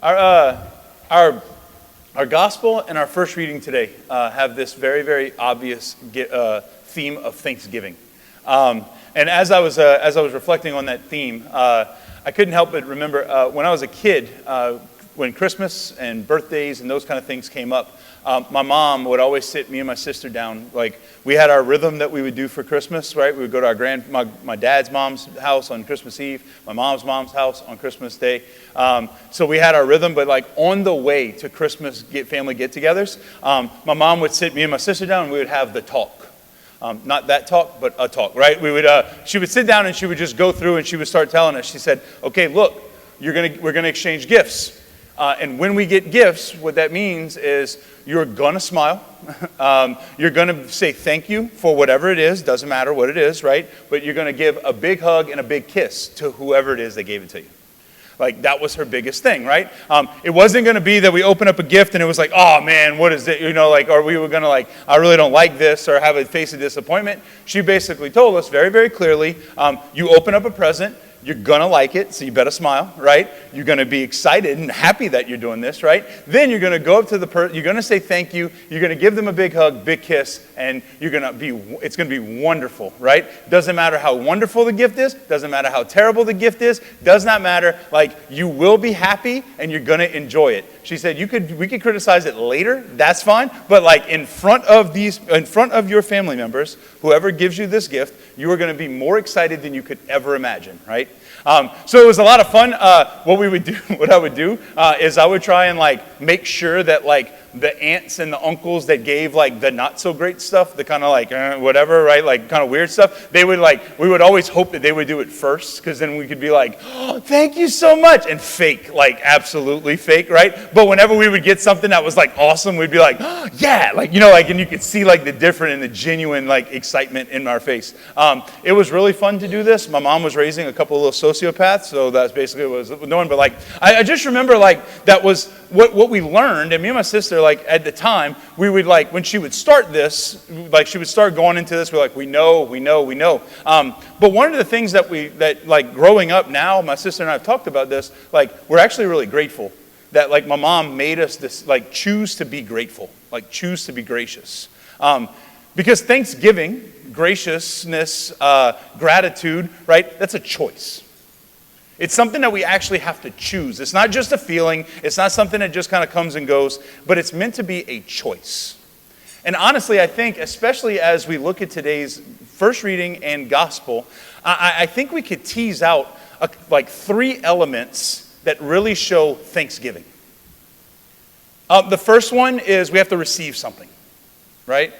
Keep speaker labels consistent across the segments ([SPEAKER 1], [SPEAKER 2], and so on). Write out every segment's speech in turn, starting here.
[SPEAKER 1] Our, uh, our, our gospel and our first reading today have this very, very obvious theme of Thanksgiving. And as I was reflecting on that theme, I couldn't help but remember when I was a kid, when Christmas and birthdays and those kind of things came up, my mom would always sit me and my sister down. Like, we had our rhythm that we would do for Christmas, right? We would go to my dad's mom's house on Christmas Eve, my mom's house on Christmas Day. So we had our rhythm, but like on the way to Christmas family get-togethers, my mom would sit me and my sister down and we would have the talk. Not that talk, but a talk, right? She would sit down and she would just go through and she would start telling us. She said, okay, look, we're gonna exchange gifts. And when we get gifts, what that means is you're going to smile. You're going to say thank you for whatever it is. Doesn't matter what it is, right? But you're going to give a big hug and a big kiss to whoever it is that gave it to you. Like, that was her biggest thing, right? It wasn't going to be that we open up a gift and it was like, oh man, what is it? Or we were going to I really don't like this, or have a face of disappointment. She basically told us very, very clearly, you open up a present, you're going to like it, so you better smile, right? You're going to be excited and happy that you're doing this, right? Then you're going to go up to the person, you're going to say thank you, you're going to give them a big hug, big kiss, and it's going to be wonderful, right? Doesn't matter how wonderful the gift is, doesn't matter how terrible the gift is, does not matter. You will be happy and you're going to enjoy it. She said we could criticize it later, that's fine, but in front of your family members, whoever gives you this gift, you are going to be more excited than you could ever imagine, right? So it was a lot of fun. What I would do is I would try and make sure that the aunts and the uncles that gave the not so great stuff, the kind of whatever, right? Kind of weird stuff. They would we would always hope that they would do it first, because then we could be oh, thank you so much, and fake, absolutely fake, right? But whenever we would get something that was awesome, we'd be oh, yeah, and you could see the different and the genuine excitement in our face. It was really fun to do this. My mom was raising a couple of little sociopaths, so that's basically what I was doing. But I just remember that was what we learned, and me and my sister, at the time, we would when she would start this, she would start going into this, we're we know. But one of the things that growing up now, my sister and I have talked about this, we're actually really grateful that my mom made us this, choose to be grateful, choose to be gracious. Because Thanksgiving, graciousness, gratitude, right, that's a choice. It's something that we actually have to choose. It's not just a feeling. It's not something that just kind of comes and goes, but it's meant to be a choice. And honestly, I think, especially as we look at today's first reading and gospel, I think we could tease out three elements that really show thanksgiving. The first one is we have to receive something, right?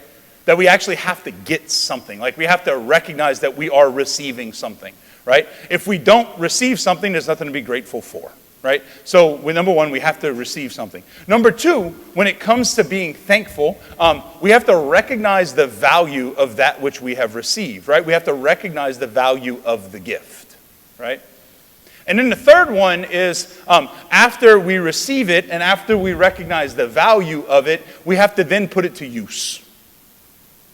[SPEAKER 1] That we actually have to get something. We have to recognize that we are receiving something. Right? If we don't receive something, there's nothing to be grateful for, right? So, number one, we have to receive something. Number two, when it comes to being thankful, we have to recognize the value of that which we have received, right? We have to recognize the value of the gift, right? And then the third one is after we receive it and after we recognize the value of it, we have to then put it to use.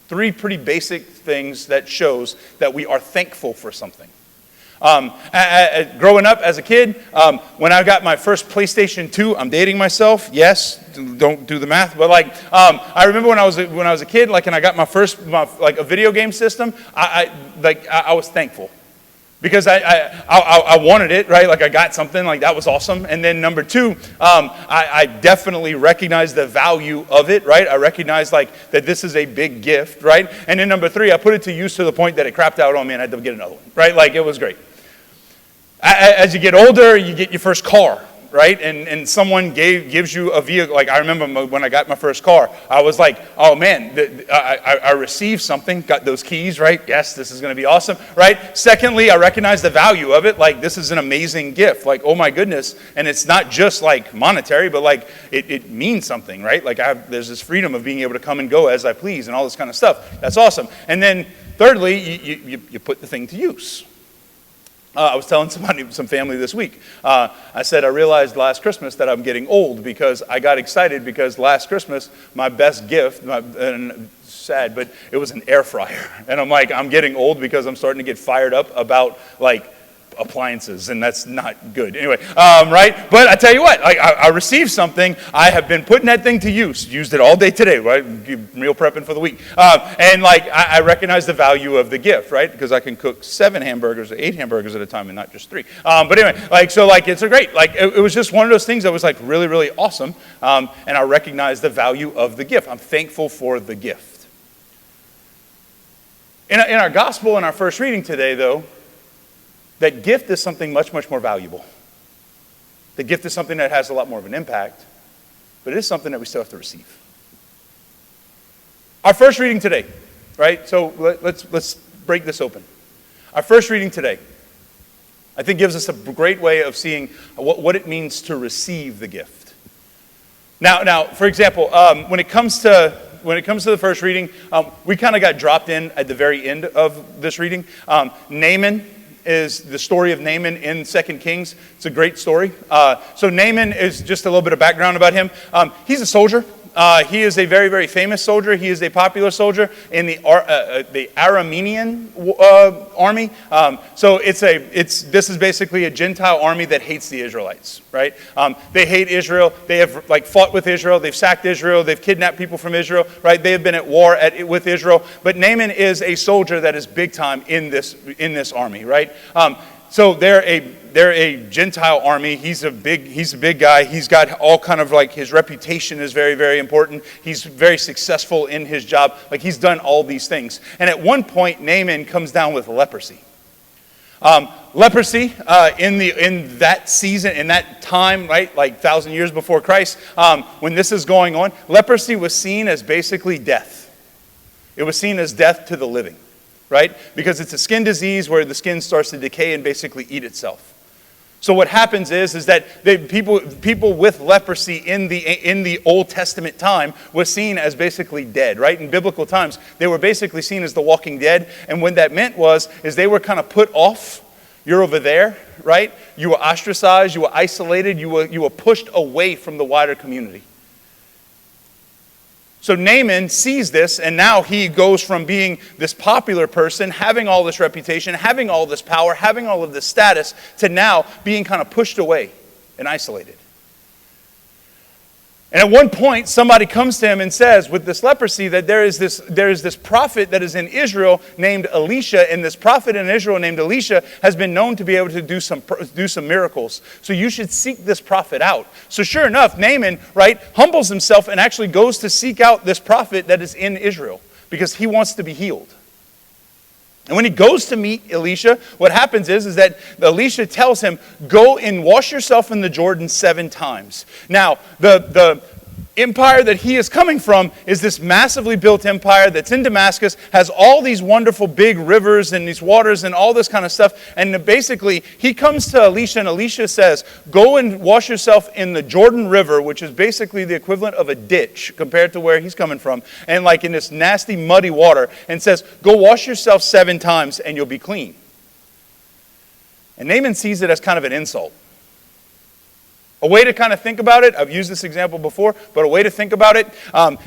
[SPEAKER 1] Three pretty basic things that shows that we are thankful for something. Growing up as a kid, when I got my first PlayStation 2, I'm dating myself. Yes, don't do the math, but I remember when I was a kid, and I got my first a video game system. I was thankful because I wanted it, right? I got something that was awesome. And then number two, I definitely recognized the value of it, right? I recognized that this is a big gift, right? And then number three, I put it to use to the point that it crapped out on me and I had to get another one, right? It was great. As you get older, you get your first car, right? And someone gives you a vehicle. I remember when I got my first car, I was oh man, I received something, got those keys, right? Yes, this is going to be awesome, right? Secondly, I recognize the value of it. This is an amazing gift. Oh my goodness. And it's not just monetary, but it means something, right? There's this freedom of being able to come and go as I please and all this kind of stuff. That's awesome. And then thirdly, you put the thing to use. I was telling some family this week. I said, I realized last Christmas that I'm getting old because I got excited because last Christmas, my best gift, and sad, but it was an air fryer. And I'm I'm getting old because I'm starting to get fired up about appliances, and that's not good. Anyway, right? But I tell you what, I received something. I have been putting that thing to use. Used it all day today, right? Meal prepping for the week. And like, I recognize the value of the gift, right? Because I can cook 7 hamburgers or 8 hamburgers at a time and not just 3. But anyway, like, so like, it's a great, like, it was just one of those things that was like really, really awesome. And I recognize the value of the gift. I'm thankful for the gift. In our gospel, in our first reading today, though, that gift is something much, much more valuable. The gift is something that has a lot more of an impact, but it is something that we still have to receive. Our first reading today, right? So let's break this open. Our first reading today, I think, gives us a great way of seeing what it means to receive the gift. Now, for example, when it comes to the first reading, we kind of got dropped in at the very end of this reading. Naaman is the story of Naaman in 2 Kings. It's a great story. So Naaman is just a little bit of background about him. He's a soldier. He is a very, very famous soldier. He is a popular soldier in the Aramean army. So this is basically a Gentile army that hates the Israelites, right? They hate Israel. They have like fought with Israel. They've sacked Israel. They've kidnapped people from Israel, right? They have been at war with Israel. But Naaman is a soldier that is big time in this army, right? So they're a Gentile army. He's a big guy. He's got all kind of like, his reputation is very, very important. He's very successful in his job. Like, he's done all these things. And at one point, Naaman comes down with leprosy. Leprosy in that season, in that time, right, like 1,000 years before Christ, when this is going on, leprosy was seen as basically death. It was seen as death to the living. Right? Because it's a skin disease where the skin starts to decay and basically eat itself. So what happens is that people with leprosy in the Old Testament time was seen as basically dead, right? In biblical times, they were basically seen as the walking dead, and what that meant is they were kind of put off. You're over there, right? You were ostracized, you were isolated, you were pushed away from the wider community. So Naaman sees this, and now he goes from being this popular person, having all this reputation, having all this power, having all of this status, to now being kind of pushed away and isolated. And at one point, somebody comes to him and says, with this leprosy, that there is this prophet that is in Israel named Elisha, and this prophet in Israel named Elisha has been known to be able to do some miracles. So you should seek this prophet out. So sure enough, Naaman, right, humbles himself and actually goes to seek out this prophet that is in Israel because he wants to be healed. And when he goes to meet Elisha, what happens is that Elisha tells him, go and wash yourself in the Jordan 7 times. Now, the empire that he is coming from is this massively built empire that's in Damascus, has all these wonderful big rivers and these waters and all this kind of stuff. And basically, he comes to Elisha, and Elisha says, go and wash yourself in the Jordan River, which is basically the equivalent of a ditch compared to where he's coming from, and like in this nasty, muddy water, and says, go wash yourself 7 times and you'll be clean. And Naaman sees it as kind of an insult. A way to kind of think about it, I've used this example before, but a way to think about it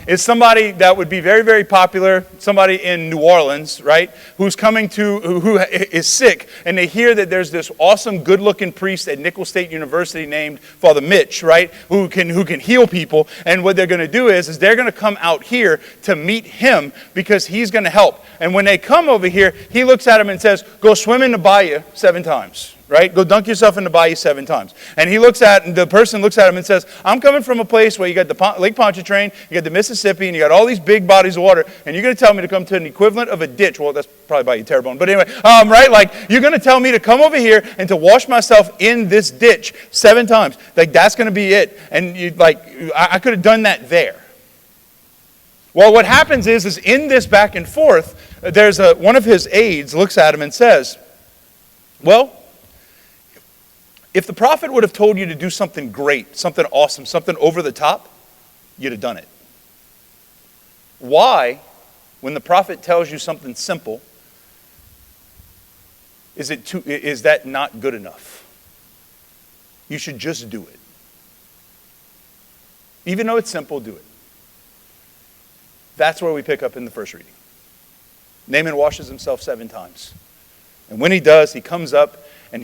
[SPEAKER 1] is somebody that would be very, very popular, somebody in New Orleans, right, who is sick, and they hear that there's this awesome, good-looking priest at Nicholls State University named Father Mitch, right, who can heal people, and what they're going to do is they're going to come out here to meet him because he's going to help. And when they come over here, he looks at him and says, go swim in the bayou 7 times. Right? Go dunk yourself in the bayou 7 times. And the person looks at him and says, I'm coming from a place where you got the Lake Pontchartrain, you got the Mississippi, and you got all these big bodies of water, and you're going to tell me to come to an equivalent of a ditch. Well, that's probably Bayou Terrebonne. But anyway, right? Like, you're going to tell me to come over here and to wash myself in this ditch 7 times. Like, that's going to be it. And I could have done that there. Well, what happens is in this back and forth, there's one of his aides looks at him and says, well, if the prophet would have told you to do something great, something awesome, something over the top, you'd have done it. Why, when the prophet tells you something simple, is that not good enough? You should just do it. Even though it's simple, do it. That's where we pick up in the first reading. Naaman washes himself 7 times. And when he does, he comes up and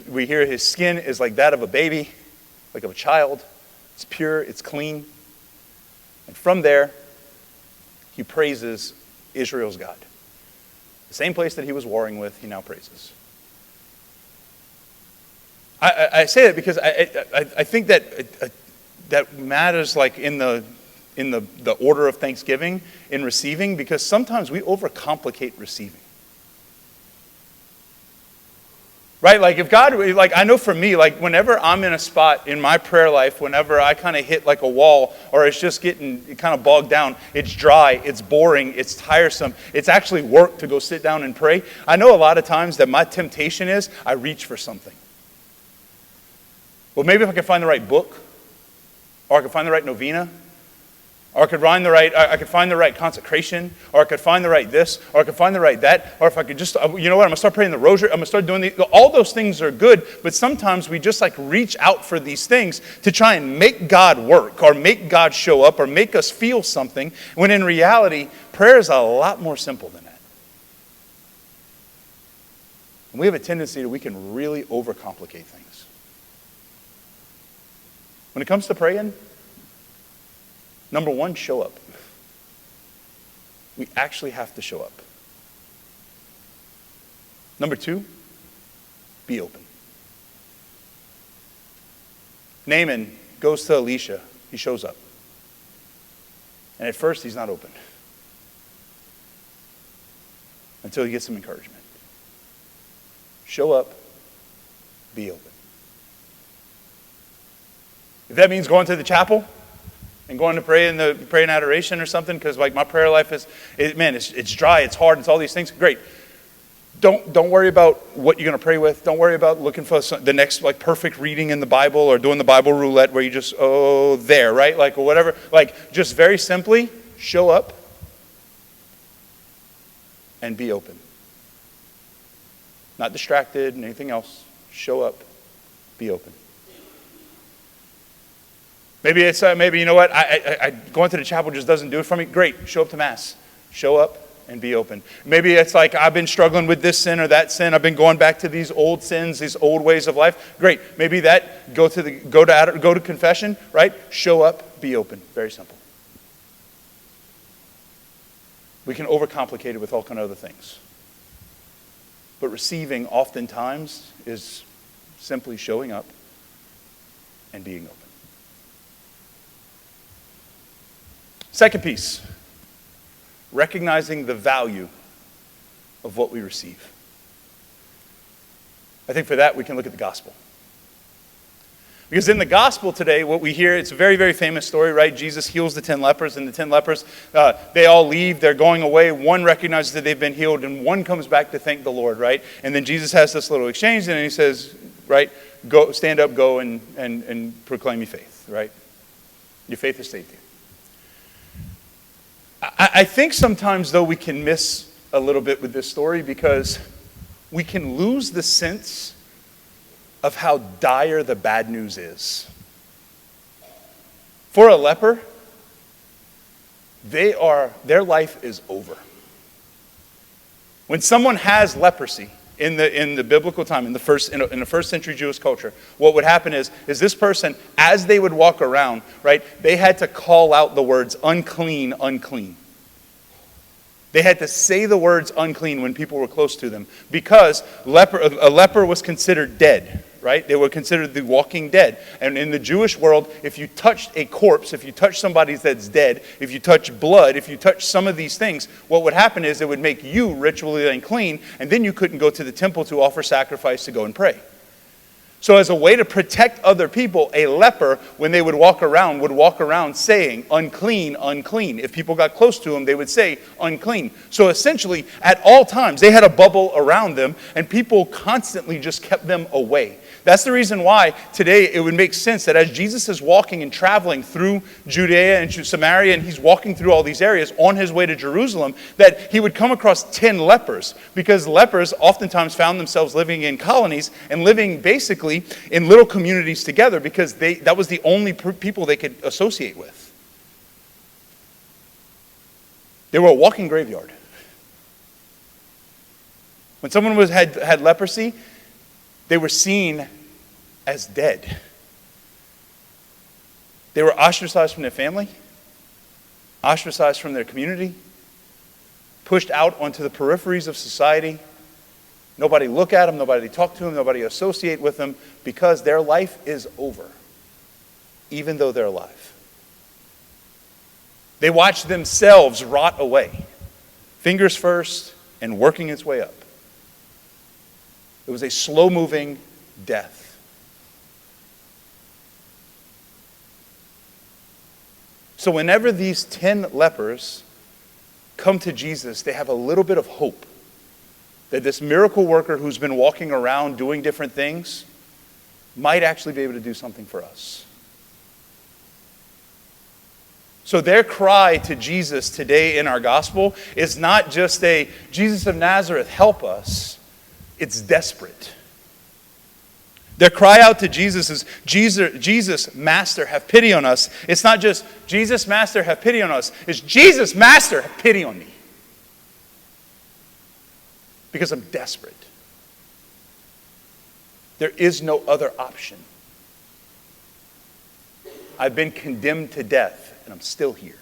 [SPEAKER 1] we hear his skin is like that of a baby, like of a child. It's pure, it's clean. And from there, he praises Israel's God. The same place that he was warring with, he now praises. I say that because I think that matters, like in the order of thanksgiving, in receiving, because sometimes we overcomplicate receiving. Right? Like if God, like I know for me, like whenever I'm in a spot in my prayer life, whenever I kind of hit like a wall or it's just getting kind of bogged down, it's dry, it's boring, it's tiresome, it's actually work to go sit down and pray. I know a lot of times that my temptation is I reach for something. Well, maybe if I can find the right book, or I can find the right novena, or I could find the right consecration, or I could find the right this, or I could find the right that, or if I could just, you know what, I'm going to start praying the rosary, I'm going to start doing all those things are good, but sometimes we just like reach out for these things to try and make God work, or make God show up, or make us feel something, when in reality, prayer is a lot more simple than that. And we have a tendency that we can really overcomplicate things. When it comes to praying, number one, show up. We actually have to show up. Number two, be open. Naaman goes to Elisha. He shows up. And at first, he's not open. Until he gets some encouragement. Show up, be open. If that means going to the chapel and going to pray in adoration or something, because like my prayer life it's dry, it's hard, it's all these things. Great. Don't worry about what you're going to pray with. Don't worry about looking for the next like perfect reading in the Bible or doing the Bible roulette where you just there, right? Like or whatever. Like just very simply show up and be open. Not distracted and anything else. Show up, be open. Maybe it's maybe you know what I going to the chapel just doesn't do it for me. Great, show up to Mass, show up and be open. Maybe it's like I've been struggling with this sin or that sin. I've been going back to these old sins, these old ways of life. Great, maybe that go to confession, right? Show up, be open. Very simple. We can overcomplicate it with all kind of other things, but receiving oftentimes is simply showing up and being open. Second piece, recognizing the value of what we receive. I think for that we can look at the gospel. Because in the gospel today, what we hear, it's a very, very famous story, right? Jesus heals the 10 lepers, and the 10 lepers, they all leave, they're going away. One recognizes that they've been healed, and one comes back to thank the Lord, right? And then Jesus has this little exchange, and he says, right, go, stand up, go, and proclaim your faith, right? Your faith has saved you. I think sometimes, though, we can miss a little bit with this story because we can lose the sense of how dire the bad news is. For a leper, their life is over. When someone has leprosy in the biblical time, in the first century Jewish culture, what would happen is this person, as they would walk around, right, they had to call out the words unclean, unclean. They had to say the words unclean when people were close to them because a leper was considered dead, right? They were considered the walking dead. And in the Jewish world, if you touched a corpse, if you touched somebody that's dead, if you touch blood, if you touch some of these things, what would happen is it would make you ritually unclean, and then you couldn't go to the temple to offer sacrifice to go and pray. So as a way to protect other people, a leper, when they would walk around saying, unclean, unclean. If people got close to him, they would say, unclean. So essentially, at all times, they had a bubble around them, and people constantly just kept them away. That's the reason why today it would make sense that as Jesus is walking and traveling through Judea and Samaria, and he's walking through all these areas on his way to Jerusalem, that he would come across 10 lepers, because lepers oftentimes found themselves living in colonies and living basically in little communities together because that was the only people they could associate with. They were a walking graveyard. When someone had leprosy, They were seen as dead. They were ostracized from their family, ostracized from their community, pushed out onto the peripheries of society. Nobody look at them, nobody talk to them, nobody associate with them, because their life is over, even though they're alive. They watched themselves rot away, fingers first and working its way up. It was a slow-moving death. So whenever these 10 lepers come to Jesus, they have a little bit of hope that this miracle worker who's been walking around doing different things might actually be able to do something for us. So their cry to Jesus today in our gospel is not just a, Jesus of Nazareth, help us. It's desperate. Their cry out to Jesus is, Jesus, Master, have pity on us. It's not just, Jesus, Master, have pity on us. It's, Jesus, Master, have pity on me. Because I'm desperate. There is no other option. I've been condemned to death, and I'm still here.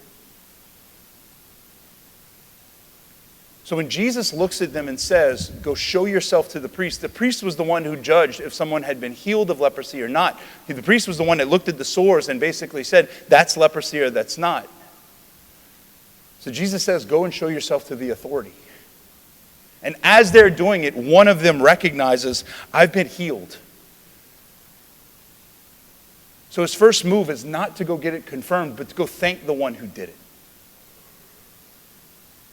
[SPEAKER 1] So when Jesus looks at them and says, go show yourself to the priest was the one who judged if someone had been healed of leprosy or not. The priest was the one that looked at the sores and basically said, that's leprosy or that's not. So Jesus says, go and show yourself to the authority. And as they're doing it, one of them recognizes, I've been healed. So his first move is not to go get it confirmed, but to go thank the one who did it.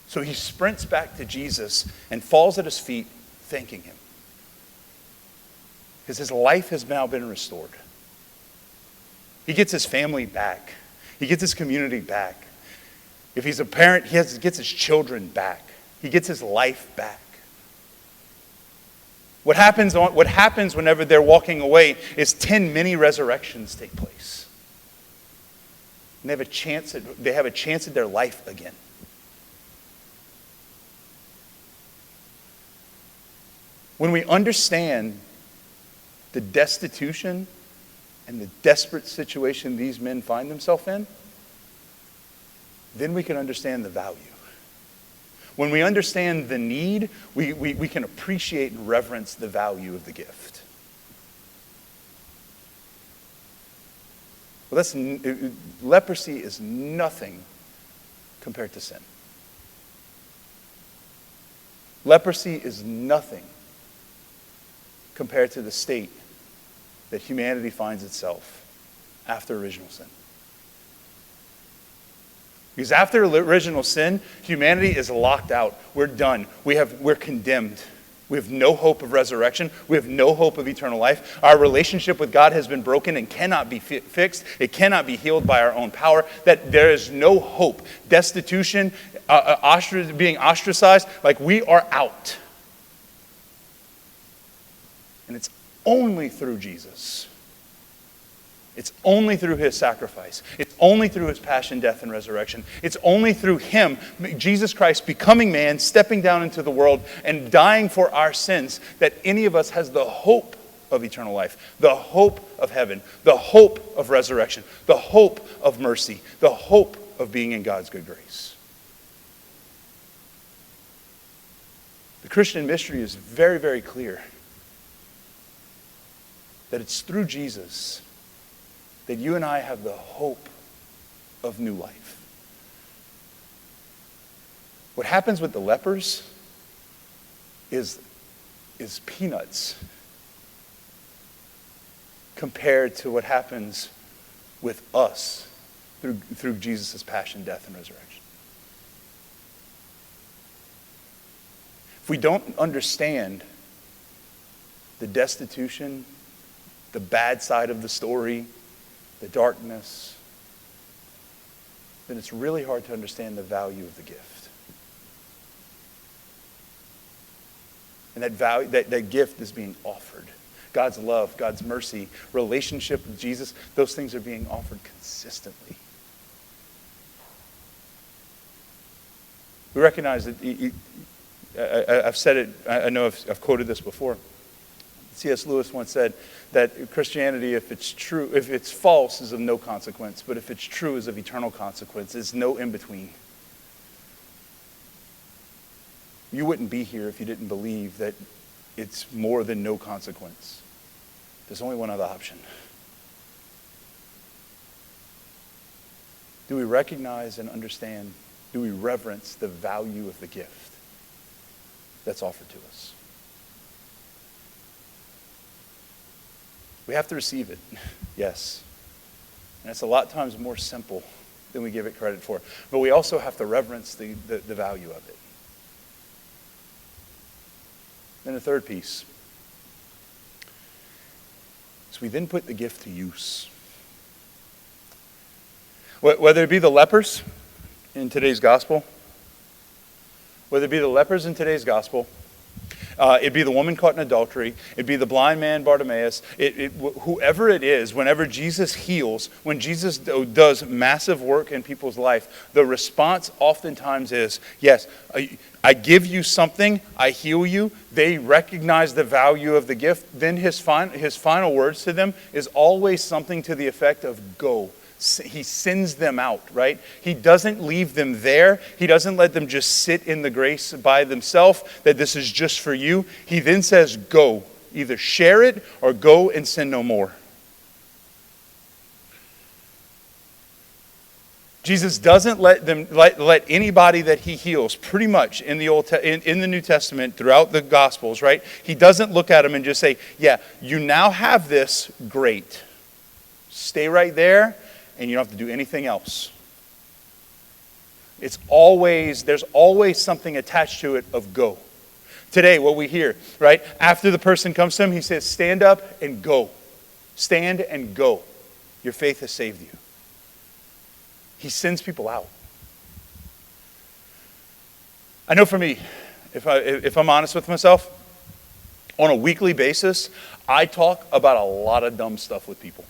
[SPEAKER 1] So he sprints back to Jesus and falls at his feet, thanking him. Because his life has now been restored. He gets his family back. He gets his community back. If he's a parent, gets his children back. He gets his life back. What happens whenever they're walking away is 10 mini resurrections take place. And they have a chance at their life again. When we understand the destitution and the desperate situation these men find themselves in, then we can understand the value. When we understand the need, we can appreciate and reverence the value of the gift. Well, leprosy is nothing compared to sin. Leprosy is nothing compared to the state that humanity finds itself after original sin. Because after original sin, humanity is locked out. We're done. We're condemned. We have no hope of resurrection. We have no hope of eternal life. Our relationship with God has been broken and cannot be fixed. It cannot be healed by our own power. That there is no hope. Destitution, being ostracized, like we are out. And it's only through Jesus. It's only through his sacrifice. It's only through his passion, death, and resurrection. It's only through him, Jesus Christ, becoming man, stepping down into the world, and dying for our sins, that any of us has the hope of eternal life, the hope of heaven, the hope of resurrection, the hope of mercy, the hope of being in God's good grace. The Christian mystery is very, very clear. That it's through Jesus that you and I have the hope of new life. What happens with the lepers is peanuts compared to what happens with us through Jesus' passion, death, and resurrection. If we don't understand the destitution, the bad side of the story, the darkness, then it's really hard to understand the value of the gift. And that gift is being offered. God's love, God's mercy, relationship with Jesus, those things are being offered consistently. We recognize that, I've said it, I know I've quoted this before. C.S. Lewis once said that Christianity, if it's true, if it's false, is of no consequence, but if it's true, is of eternal consequence. It's no in between. You wouldn't be here if you didn't believe that it's more than no consequence. There's only one other option. Do we recognize and understand, do we reverence the value of the gift that's offered to us? We have to receive it, yes. And it's a lot of times more simple than we give it credit for. But we also have to reverence the value of it. Then the third piece is we then put the gift to use. Whether it be the lepers in today's gospel, it'd be the woman caught in adultery, it'd be the blind man Bartimaeus, whoever it is, whenever Jesus heals, when Jesus does massive work in people's life, the response oftentimes is, yes, I give you something, I heal you. They recognize the value of the gift. Then his final words to them is always something to the effect of go. He sends them out, right? He doesn't leave them there. He doesn't let them just sit in the grace by themselves, that this is just for you. He then says, go. Either share it or go and sin no more. Jesus doesn't let anybody that he heals, pretty much in the New Testament, throughout the Gospels, right? He doesn't look at them and just say, yeah, you now have this, great. Stay right there. And you don't have to do anything else. There's always something attached to it of go. Today, what we hear, right? After the person comes to him, he says, stand up and go. Stand and go. Your faith has saved you. He sends people out. I know for me, if I'm honest with myself, on a weekly basis, I talk about a lot of dumb stuff with people.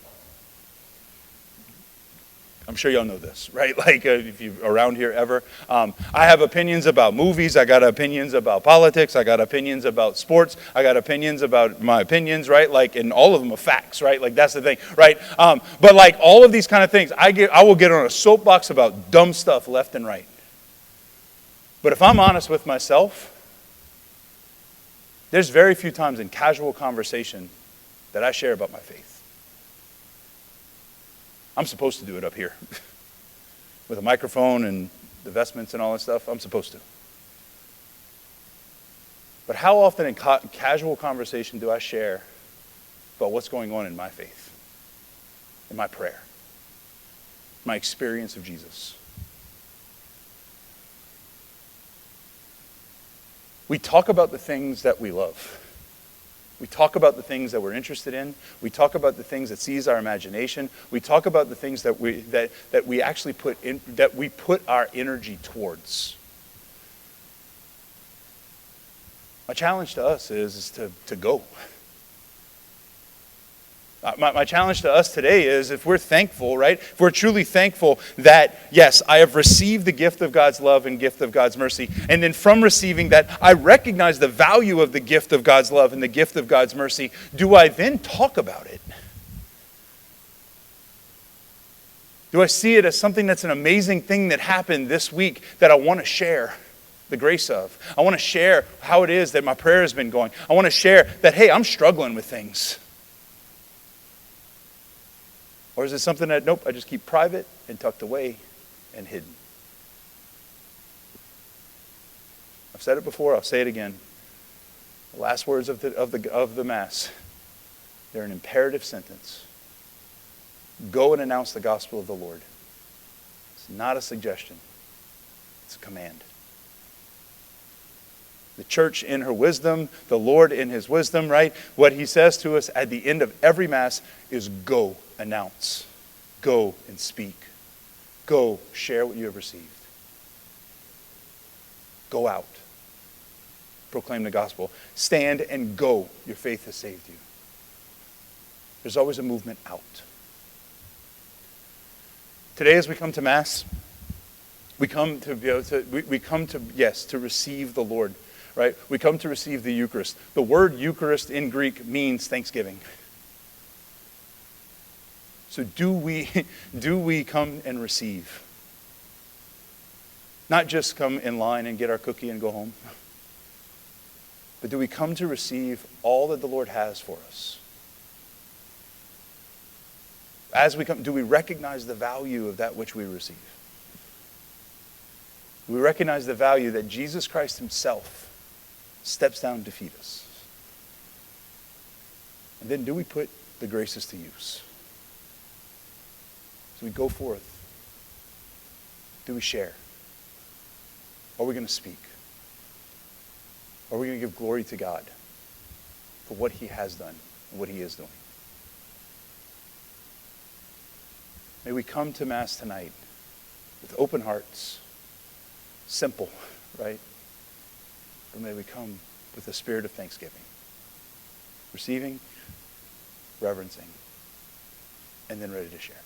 [SPEAKER 1] I'm sure y'all know this, right? Like if you're around here ever. I have opinions about movies. I got opinions about politics. I got opinions about sports. I got opinions about my opinions, right? Like, and all of them are facts, right? Like that's the thing, right? But like all of these kind of things, I will get on a soapbox about dumb stuff left and right. But if I'm honest with myself, there's very few times in casual conversation that I share about my faith. I'm supposed to do it up here with a microphone and the vestments and all that stuff. I'm supposed to. But how often in casual conversation do I share about what's going on in my faith, in my prayer, my experience of Jesus? We talk about the things that we love. We talk about the things that we're interested in. We talk about the things that seize our imagination. We talk about the things that we actually put our energy towards. My challenge to us is to go. My challenge to us today is, if we're thankful, right? If we're truly thankful that, yes, I have received the gift of God's love and gift of God's mercy, and then from receiving that, I recognize the value of the gift of God's love and the gift of God's mercy, do I then talk about it? Do I see it as something that's an amazing thing that happened this week that I want to share the grace of? I want to share how it is that my prayer has been going. I want to share that, hey, I'm struggling with things. Or is it something that, nope, I just keep private and tucked away and hidden? I've said it before, I'll say it again. The last words of the Mass, they're an imperative sentence. Go and announce the gospel of the Lord. It's not a suggestion. It's a command. The church in her wisdom, the Lord in his wisdom, right? What he says to us at the end of every Mass is go, announce. Go and speak. Go, share what you have received. Go out. Proclaim the gospel. Stand and go. Your faith has saved you. There's always a movement out. Today as we come to Mass, we come to receive the Lord. right? We come to receive the Eucharist. The word Eucharist in Greek means thanksgiving. So do we come and receive? Not just come in line and get our cookie and go home, but do we come to receive all that the Lord has for us? As we come, do we recognize the value of that which we receive? Do we recognize the value that Jesus Christ himself steps down to feed us? And then do we put the graces to use? So we go forth. Do we share? Are we going to speak? Are we going to give glory to God for what he has done and what he is doing? May we come to Mass tonight with open hearts, simple, right? But may we come with a spirit of thanksgiving, receiving, reverencing, and then ready to share.